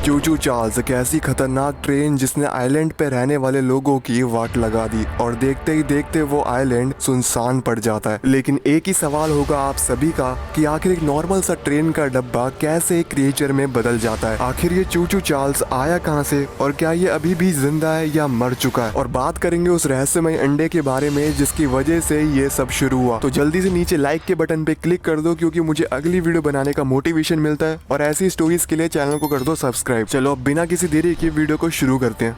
चूचू Charles एक ऐसी खतरनाक ट्रेन जिसने आइलैंड पे रहने वाले लोगों की वाट लगा दी और देखते ही देखते वो आइलैंड सुनसान पड़ जाता है। लेकिन एक ही सवाल होगा आप सभी का कि आखिर एक नॉर्मल सा ट्रेन का डब्बा कैसे एक क्रिएचर में बदल जाता है। आखिर ये चूचू चार्ल्स आया कहाँ से और क्या ये अभी भी जिंदा है या मर चुका है, और बात करेंगे उस रहस्यमय अंडे के बारे में जिसकी वजह से ये सब शुरू हुआ। तो जल्दी से नीचे लाइक के बटन पे क्लिक कर दो क्योंकि मुझे अगली वीडियो बनाने का मोटिवेशन मिलता है, और ऐसी स्टोरीज के लिए चैनल को कर दो सब्सक्राइब। चलो अब बिना किसी देरी के वीडियो को शुरू करते हैं।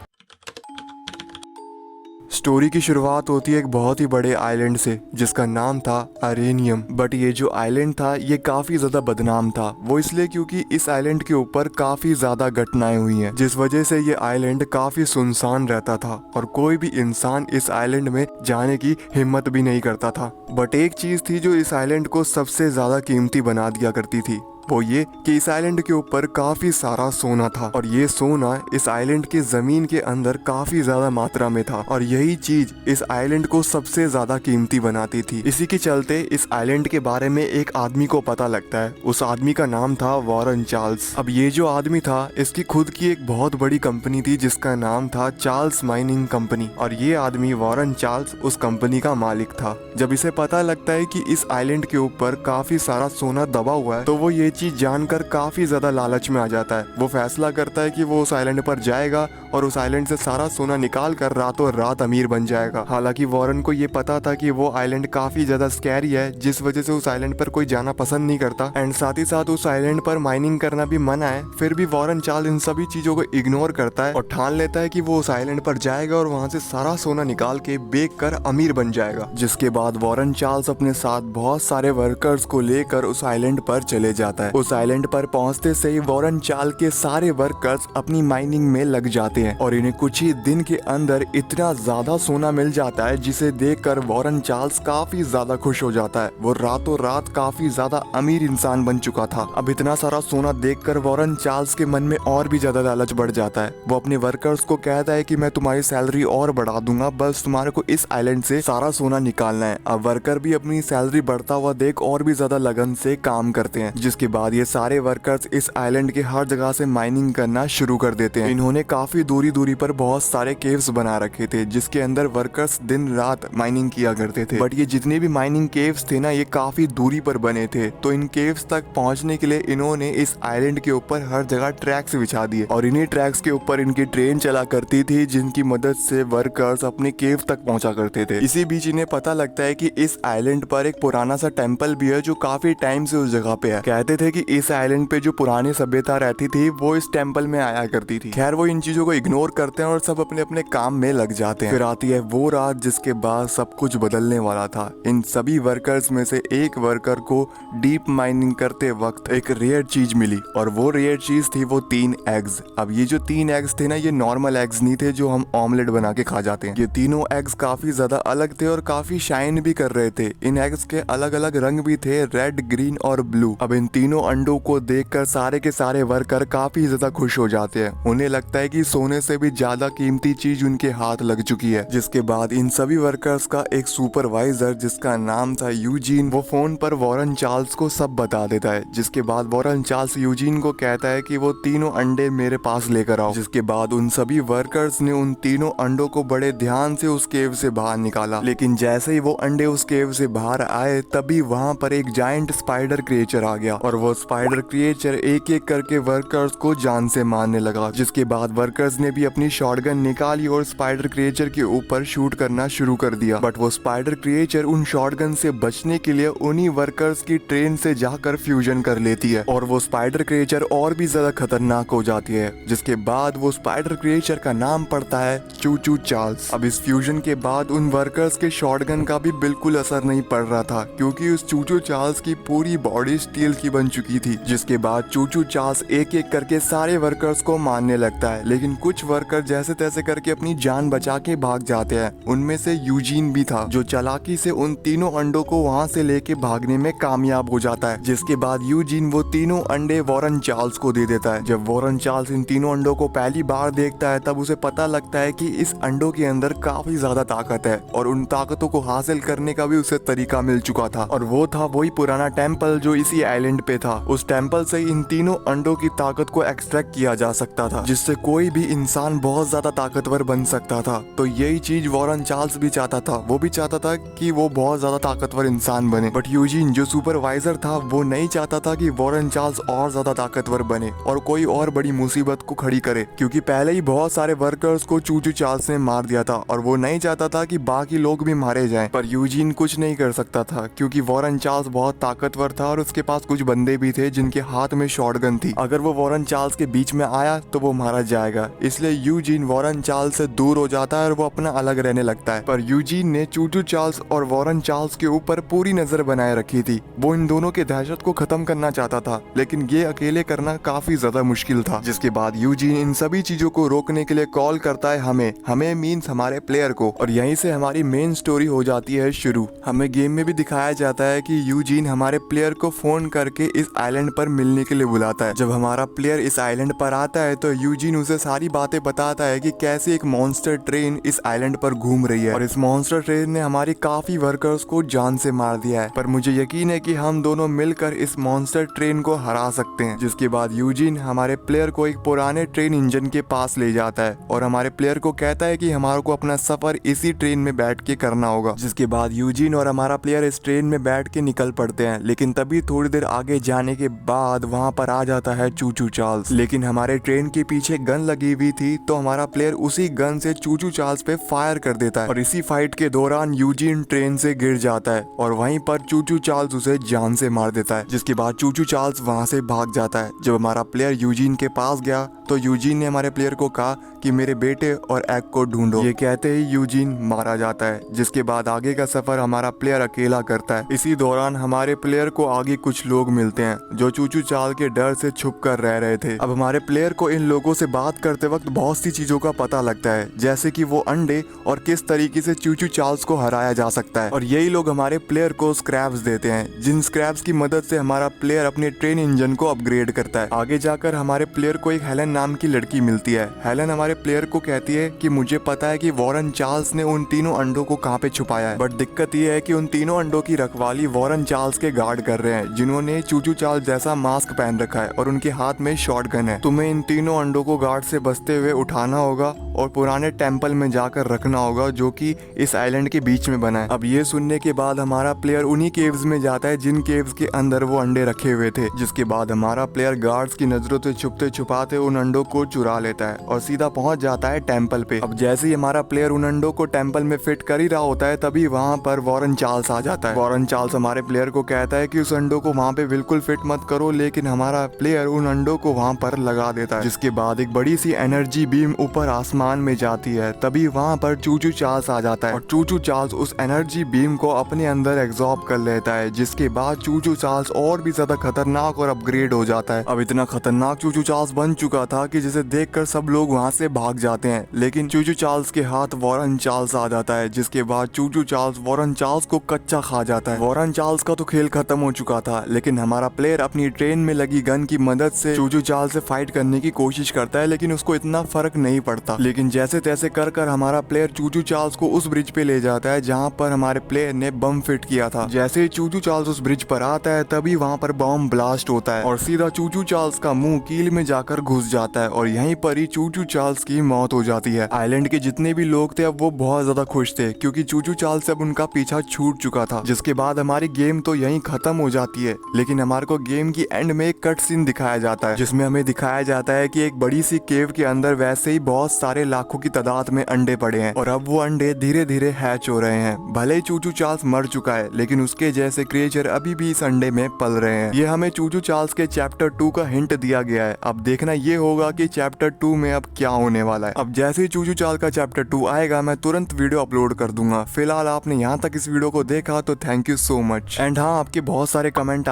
स्टोरी की शुरुआत होती है एक बहुत ही बड़े आइलैंड से जिसका नाम था अरेनियम। बट ये जो आइलैंड था ये काफी ज्यादा बदनाम था, वो इसलिए क्योंकि इस आइलैंड के ऊपर काफी ज्यादा घटनाएं हुई हैं जिस वजह से ये आइलैंड काफी सुनसान रहता था और कोई भी इंसान इस आइलैंड में जाने की हिम्मत भी नहीं करता था। बट एक चीज थी जो इस आइलैंड को सबसे ज्यादा कीमती बना दिया करती थी, वो ये कि इस आइलैंड के ऊपर काफी सारा सोना था और ये सोना इस आइलैंड के जमीन के अंदर काफी ज्यादा मात्रा में था और यही चीज इस आइलैंड को सबसे ज्यादा कीमती बनाती थी। इसी के चलते इस आइलैंड के बारे में एक आदमी को पता लगता है। उस आदमी का नाम था वॉरेन चार्ल्स। अब ये जो आदमी था इसकी खुद की एक बहुत बड़ी कंपनी थी जिसका नाम था चार्ल्स माइनिंग कंपनी, और ये आदमी वॉरेन चार्ल्स उस कंपनी का मालिक था। जब इसे पता लगता है कि इस आइलैंड के ऊपर काफी सारा सोना दबा हुआ है तो वो ये चीज जानकर काफी ज्यादा लालच में आ जाता है। वो फैसला करता है कि वो उस आइलैंड पर जाएगा और उस आइलैंड से सारा सोना निकाल कर रातों रात अमीर बन जाएगा। हालांकि वॉरेन को ये पता था कि वो आइलैंड काफी ज्यादा स्कैरी है जिस वजह से उस आइलैंड पर कोई जाना पसंद नहीं करता, एंड साथ ही साथ उस आइलैंड पर माइनिंग करना भी मना है। फिर भी वॉरेन चार्ल्स इन सभी चीजों को इग्नोर करता है और ठान लेता है कि वो उस आइलैंड पर जाएगा और वहाँ से सारा सोना निकाल के बेच कर अमीर बन जाएगा। जिसके बाद वॉरेन चार्ल्स अपने साथ बहुत सारे वर्कर्स को लेकर उस आइलैंड पर चले जाता है। उस आइलैंड पर पहुंचते से ही वॉरेन चार्ल्स के सारे वर्कर्स अपनी माइनिंग में लग जाते हैं और इन्हें कुछ ही दिन के अंदर इतना ज्यादा सोना मिल जाता है जिसे देखकर वॉरेन चार्ल्स काफी ज्यादा खुश हो जाता है। वो रातों रात काफी ज्यादा अमीर इंसान बन चुका था। अब इतना सारा सोना देखकर वॉरेन चार्ल्स के मन में और भी ज्यादा लालच बढ़ जाता है। वो अपने वर्कर्स को कहता है कि मैं तुम्हारी सैलरी और बढ़ा दूंगा, बस तुम्हारे को इस आइलैंड से सारा सोना निकालना है। अब वर्कर भी अपनी सैलरी बढ़ता हुआ देख और भी ज्यादा लगन से काम करते हैं। जिसके बाद ये सारे वर्कर्स इस आइलैंड के हर जगह से माइनिंग करना शुरू कर देते हैं। इन्होंने काफी दूरी दूरी पर बहुत सारे केव्स बना रखे थे जिसके अंदर वर्कर्स दिन रात माइनिंग किया करते थे। बट ये जितने भी माइनिंग केव्स थे ना ये काफी दूरी पर बने थे, तो इन केव्स तक पहुंचने के लिए इन्होंने इस आइलैंड के ऊपर हर जगह ट्रैक्स बिछा दिए और इन्हीं ट्रैक्स के ऊपर इनकी ट्रेन चला करती थी जिनकी मदद से वर्कर्स अपने केव तक पहुंचा करते थे। इसी बीच इन्हें पता लगता है कि इस आइलैंड पर एक पुराना सा टेम्पल भी है जो काफी टाइम से उस जगह पे है। कहते थे कि इस आइलैंड पे जो पुरानी सभ्यता रहती थी वो इस टेम्पल में आया करती थी। खैर वो इन चीजों को इग्नोर करते हैं और सब अपने अपने काम में लग जाते हैं। फिर आती है वो रात जिसके बाद सब कुछ बदलने वाला था। इन सभी वर्कर्स में से एक वर्कर को डीप माइनिंग करते वक्त एक रेयर चीज मिली और वो रेयर चीज थी वो 3 एग्स। अब ये जो 3 एग्स थे ना ये नॉर्मल एग्स नहीं थे जो हम ऑमलेट बना के खा जाते हैं। ये तीनों एग्स काफी ज्यादा अलग थे और काफी शाइन भी कर रहे थे। इन एग्स के अलग अलग रंग भी थे, रेड, ग्रीन और ब्लू। अब इन तीनों अंडों को देखकर सारे के सारे वर्कर काफी ज्यादा खुश हो जाते हैं। उन्हें लगता है कि सोने से भी ज्यादा कीमती चीज उनके हाथ लग चुकी है। जिसके बाद इन सभी वर्कर्स का एक सुपरवाइजर जिसका नाम था यूजीन, वो फोन पर वॉरेन चार्ल्स को सब बता देता है। जिसके बाद वॉरेन चार्ल्स यूजीन को कहता है कि वो तीनों अंडे मेरे पास लेकर आओ। जिसके बाद उन सभी वर्कर्स ने उन तीनों अंडों को बड़े ध्यान से उस केव से बाहर निकाला। लेकिन जैसे ही वो अंडे उस केव से बाहर आए तभी वहाँ पर एक जायंट स्पाइडर क्रिएचर आ गया और वो स्पाइडर क्रिएचर एक एक करके वर्कर्स को जान से मारने लगा। जिसके बाद वर्कर्स ने भी अपनी शॉटगन निकाली और स्पाइडर क्रिएचर के ऊपर शूट करना शुरू कर दिया। बट वो स्पाइडर क्रिएचर उन शॉटगन से बचने के लिए उन्हीं वर्कर्स की ट्रेन से जाकर फ्यूजन कर लेती है और वो स्पाइडर क्रिएचर और भी ज्यादा खतरनाक हो जाती है। जिसके बाद वो स्पाइडर क्रिएचर का नाम पड़ता है चूचू चार्ल्स। अब इस फ्यूजन के बाद उन वर्कर्स के शॉटगन का भी बिल्कुल असर नहीं पड़ रहा था क्योंकि उस चूचू चार्ल्स की पूरी बॉडी स्टील की बन चुकी थी। जिसके बाद चूचू चार्ल्स एक एक करके सारे वर्कर्स को मारने लगता है, लेकिन कुछ वर्कर जैसे तैसे करके अपनी जान बचा के भाग जाते हैं। उनमें से यूजीन भी था जो चालाकी से उन तीनों अंडों को वहाँ से लेके भागने में कामयाब हो जाता है। जिसके बाद यूजीन वो तीनों अंडे वॉरेन चार्ल्स को दे देता है। जब वॉरेन चार्ल्स इन तीनों अंडों को पहली बार देखता है तब उसे पता लगता है कि इस अंडों के अंदर काफी ज्यादा ताकत है और उन ताकतों को हासिल करने का भी उसे तरीका मिल चुका था और वो था वही पुराना टेम्पल जो इसी आइलैंड पे था। उस टेम्पल से इन तीनों अंडों की ताकत को एक्सट्रैक्ट किया जा सकता था, जिससे कोई भी इंसान बहुत ज्यादा ताकतवर बन सकता था। तो यही चीज वॉरेन चार्ल्स भी चाहता था। वो भी चाहता था कि वो बहुत ज्यादा ताकतवर इंसान बने। बट यूजीन जो सुपरवाइजर था वो नहीं चाहता था कि वॉरेन चार्ल्स और ज्यादा ताकतवर बने और कोई और बड़ी मुसीबत को खड़ी करे, क्योंकि पहले ही बहुत सारे वर्कर्स को चूचू चार्ल्स ने मार दिया था और वो नहीं चाहता था कि बाकी लोग भी मारे जाएं। पर यूजीन कुछ नहीं कर सकता था क्योंकि वॉरेन चार्ल्स बहुत ताकतवर था और उसके पास कुछ बंदे भी थे जिनके हाथ में शॉटगन थी। अगर वो वॉरेन चार्ल्स के बीच में आया तो वो मारा जाएगा। इसलिए यूजीन वॉरेन चार्ल्स से दूर हो जाता है और वो अपना अलग रहने लगता है। पर यूजीन ने चूचू चार्ल्स और वॉरेन चार्ल्स के ऊपर पूरी नजर बनाए रखी थी। वो इन दोनों के दहशत को खत्म करना चाहता था, लेकिन ये अकेले करना काफी ज्यादा मुश्किल था। जिसके बाद यूजीन इन सभी चीजों को रोकने के लिए कॉल करता है हमें मीन्स हमारे प्लेयर को, और यहीं से हमारी मेन स्टोरी हो जाती है शुरू। हमें गेम में भी दिखाया जाता है कि यूजीन हमारे प्लेयर को फोन करके इस आइलैंड पर मिलने के लिए बुलाता है। जब हमारा प्लेयर इस आइलैंड पर आता है तो यूजीन उसे सारी बातें बताता है कि कैसे एक मॉन्स्टर ट्रेन इस आइलैंड पर घूम रही है और इस मॉन्स्टर ट्रेन ने हमारी काफी वर्कर्स को जान से मार दिया है। पर मुझे यकीन है कि हम दोनों मिलकर इस मॉन्स्टर ट्रेन को हरा सकते हैं। जिसके बाद यूजीन हमारे प्लेयर को एक पुराने ट्रेन इंजन के पास ले जाता है और हमारे प्लेयर को कहता है कि हमारे को अपना सफर इसी ट्रेन में बैठ के करना होगा। जिसके बाद यूजीन और हमारा प्लेयर इस ट्रेन में बैठ के निकल पड़ते हैं, लेकिन तभी थोड़ी देर आगे जाने के बाद वहाँ पर आ जाता है चूचू चार्ल्स। लेकिन हमारे ट्रेन के पीछे गन लगी हुई थी तो हमारा प्लेयर उसी गन से चूचू चार्ल्स पे फायर कर देता है और इसी फाइट के दौरान यूजीन ट्रेन से गिर जाता है और वहीं पर चूचू चार्ल्स उसे जान से मार देता है। जिसके बाद चूचू चार्ल्स वहाँ से भाग जाता है। जब हमारा प्लेयर यूजीन के पास गया तो यूजीन ने हमारे प्लेयर को कहा कि मेरे बेटे और एग को ढूंढो। ये कहते ही यूजीन मारा जाता है। जिसके बाद आगे का सफर हमारा प्लेयर अकेला करता है। इसी दौरान हमारे प्लेयर को आगे कुछ लोग मिलते हैं जो चूचू चार्ल्स के डर से छुप कर रह रहे थे। अब हमारे प्लेयर को इन लोगों से बात करते वक्त बहुत सी चीजों का पता लगता है, जैसे कि वो अंडे और किस तरीके से चूचू चार्ल्स को हराया जा सकता है। और यही लोग हमारे प्लेयर को स्क्रैप्स देते हैं, जिन स्क्रैप्स की मदद से हमारा प्लेयर अपने ट्रेन इंजन को अपग्रेड करता है। आगे जाकर हमारे प्लेयर को एक हेलन नाम की लड़की मिलती है। हेलन हमारे प्लेयर को कहती है कि मुझे पता है कि वॉरेन चार्ल्स ने उन तीनों अंडों को कहाँ पे छुपाया है, बट दिक्कत ये है कि उन तीनों अंडों की रखवाली वॉरेन चार्ल्स के गार्ड कर रहे हैं, जिन्होंने चूचू चार्ल्स जैसा मास्क पहन रखा है और उनके हाथ में शॉटगन है। तुम्हें इन तीनों अंडों को गार्ड से बचते हुए उठाना होगा और पुराने टेम्पल में जाकर रखना होगा जो कि इस आइलैंड के बीच में बना है। अब ये सुनने के बाद हमारा प्लेयर उन्हीं केव्स में जाता है जिन केव्स के अंदर वो अंडे रखे हुए थे। जिसके बाद हमारा प्लेयर गार्ड्स की नजरों से छुपते छुपाते उन अंडों को चुरा लेता है और सीधा पहुंच जाता है टेम्पल पे। अब जैसे ही हमारा प्लेयर उन अंडों को टेम्पल में फिट कर ही रहा होता है तभी वहाँ पर वॉरेन चार्ल्स आ जाता है। वॉरेन चार्ल्स हमारे प्लेयर को कहता है कि उस अंडों को वहाँ पे बिल्कुल फिट मत करो, लेकिन हमारा प्लेयर उन अंडों को वहाँ पर लगा देता है। जिसके बाद एक बड़ी सी एनर्जी बीम ऊपर आसमान में जाती है। तभी वहाँ पर चूचू चार्ल्स आ जाता है और चूचू चार्ल्स उस एनर्जी बीम को अपने अंदर एब्जॉर्ब कर लेता है। जिसके बाद चूचू चार्ल्स और भी ज्यादा खतरनाक और अपग्रेड हो जाता है। अब इतना खतरनाक चूचू चार्ल्स बन चुका था कि जिसे देखकर सब लोग वहाँ से भाग जाते हैं, लेकिन चूचू चार्ल्स के हाथ वॉरेन चार्ल्स आ जाता है। जिसके बाद चूचू चार्ल्स वॉरेन चार्ल्स को कच्चा खा जाता है। वॉरेन चार्ल्स का तो खेल खत्म हो चुका था, लेकिन हमारा प्लेयर अपनी ट्रेन में लगी गन की मदद से चूचू चार्ल्स से फाइट करने की कोशिश करता है, लेकिन उसको इतना फर्क नहीं पड़ता। लेकिन जैसे तैसे कर हमारा प्लेयर चूचू चार्ल्स को उस ब्रिज पे ले जाता है जहाँ पर हमारे प्लेयर ने बम फिट किया था। जैसे ही चूचू चार्ल्स उस ब्रिज पर आता है तभी वहाँ पर बम ब्लास्ट होता है और सीधा चूचू चार्ल्स का मुंह कील में जाकर घुस जाता है और यहीं पर ही चूचू चार्ल्स की मौत हो जाती है। आइलैंड के जितने भी लोग थे अब वो बहुत ज्यादा खुश थे क्योंकि चूचू चार्ल्स से अब उनका पीछा छूट चुका था। जिसके बाद हमारी गेम तो यहीं खत्म हो जाती है, लेकिन हमारे को गेम की एंड में एक कट सीन दिखाया जाता है जिसमें हमें दिखाया जाता है कि एक बड़ी सी केव के अंदर वैसे ही बहुत सारे लाखों की तादाद में अंडे पड़े हैं और अब वो अंडे धीरे धीरे हैच हो रहे हैं। भले ही चूचू चार्ल्स मर चुका है, लेकिन उसके जैसे क्रिएचर अभी भी इस अंडे में पल रहे हैं। ये हमें चूचू चार्ल्स के चैप्टर 2 का हिंट दिया गया है। अब देखना ये होगा कि चैप्टर 2 में अब क्या होने वाला है। अब जैसे ही चूचू चार्ल्स का चैप्टर 2 आएगा मैं तुरंत वीडियो अपलोड कर दूंगा। फिलहाल आपने यहाँ तक इस वीडियो को देखा तो thank you so much. And हाँ, आपके बहुत सारे कमेंट